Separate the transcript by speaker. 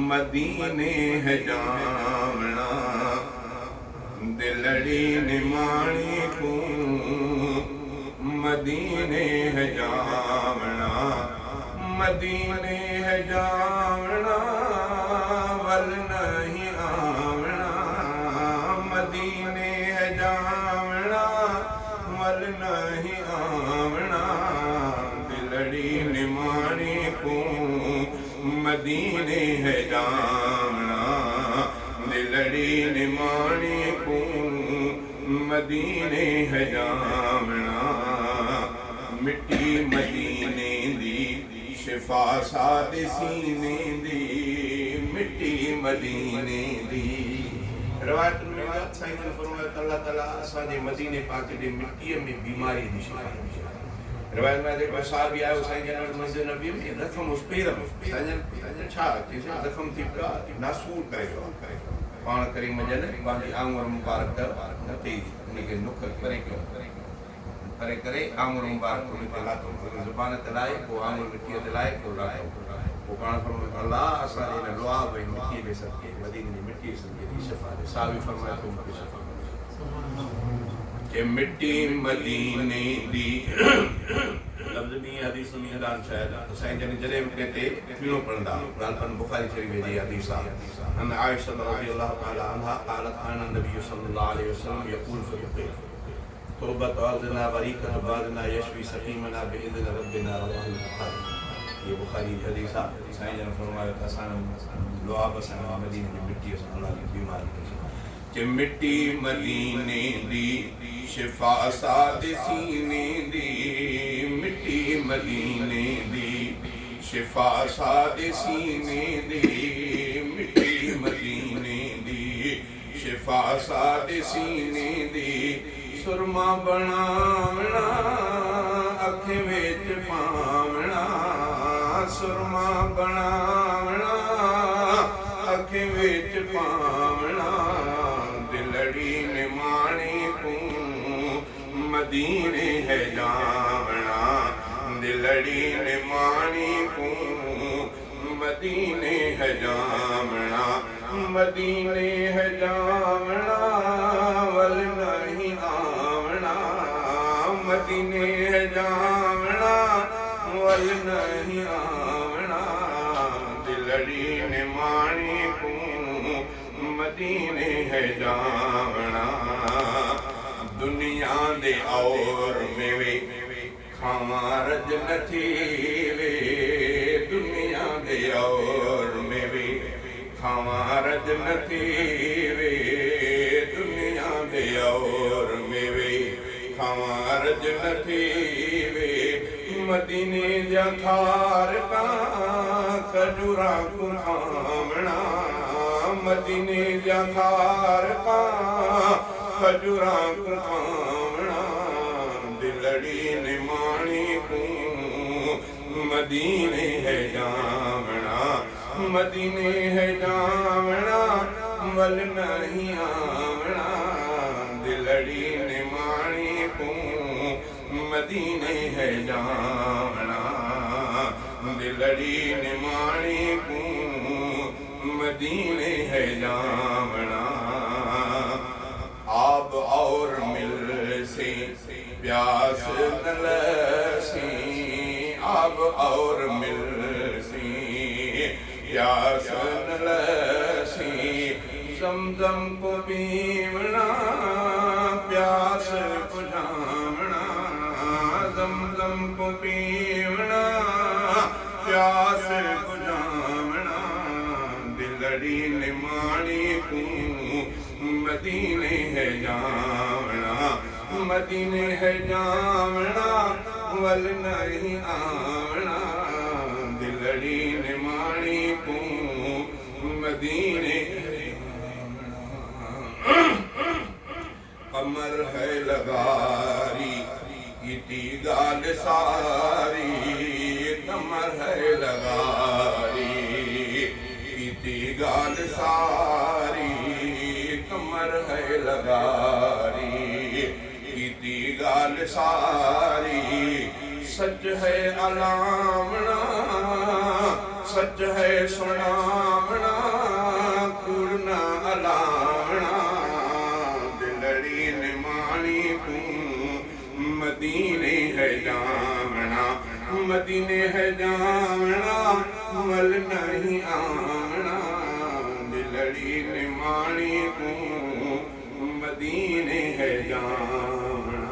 Speaker 1: मदीने है जावना दिलड़ी निमाणी को मदीने है जावना मदीने है जावना वल नहीं आवना मदीने है जावना वल नहीं आवना दिलड़ी निमाणी को मदीने है जावना दिलड़ी निमाणी को मदीने है जावना मिट्टी मदीने दी शिफा साद सीने दी मिट्टी मदीने दी रवायत में साईं ने फरमाया अल्लाह ताला असांजे मदीने पाक जे मिट्टीअ में बीमारी दी शिफा रवायत में जेको साहबी आयो साईं जन मस्जिद नबी में जख्म उस पेर में साईं छा जख्म थी पिया नासूर करे पाण करीम जन पंहिंजी आंगुर मुबारक नथी उनखे नुख परे करे आंगुर मुबारक उनखे लाथो ज़ुबान ते लाए पोइ आंगुर मिटीअ ते लाए पोइ लाथो पोइ पाण फरमायो अल्लाह असांजे हिन लुआब ऐं मिटीअ जे सदके मदीने जी मिटीअ जे सदके जी शिफ़ा ॾे साहबी फरमाया तो मूंखे शिफ़ा के मिट्टी मदीने दी लफ्ज़ भी हदीस में हदान शायद साईं जन जॾहिं बि कंहिं ते पीणो पढ़ंदा ॻाल्हि बुखारी शरीफ़ जी हदीस आहे अन आयशा रज़ियल्लाहु तआला अन्हा क़ालत कान नबी सल्लल्लाहु अलैहि वसल्लम यक़ूल फ़ी तौबत अर्ज़ना वरीक़त बादना यशवी सकीमना बिइज़्न रब्बिना रवाहु बुखारी ये बुखारी जी हदीस आहे साईं जन फरमायो त असां लुआब सां मदीने जी मिट्टी सां अल्लाह जी बीमारी कि मिट्टी मदीने दी शिफा साद सीने दी मिट्टी मदीने दी शिफा साद सीने दी मिट्टी मदीने दी शिफा साद सीने दी सुरमा बनावना अखे विच पावना सुरमा बनावना अखे विच पावना दिलड़ी निमाणी को मदीने है जावना दिलड़ी निमाणी को मदीने है जावना मदीने है जावना वल नहीं आवना मदीने है जावना वल नहीं आवना दिलड़ी निमाणी को मदीने है जावना दुनिया दे और में वे खारज नथी वे दुनिया दे और में वे खारज नथी वे दुनिया दे और में वे खारज नथी वे मदीने जा खार का खजूरा को थामना मदीने जा खार का खजूरा को थामना दिलड़ी निमाणी को मदीने है जावना मदीने है जावना वल नहीं आवना दिलड़ी निमाणी को मदीने है जावना दिलड़ी निमाणी को मदीने है जावना आब और मिल से प्यास न लसी आब और मिल से प्यास न लसी ज़मज़म को पीवना प्यास बुझावना ज़मज़म को पीवना प्यास बुझावना दिलड़ी निमाणी को मदीने है जावना मदीने है जावना वल नहीं आवना दिलड़ी निमाणी को मदीने कमर है लगारी इती गाल सारी कमर है लगारी इती गाल सारी कमर है लगारी इती गाल सारी सच है अलामना सच है सुनावना मदीने है जावना वल नहीं आवना दिलड़ी ने माणी तू मदीने है जावना।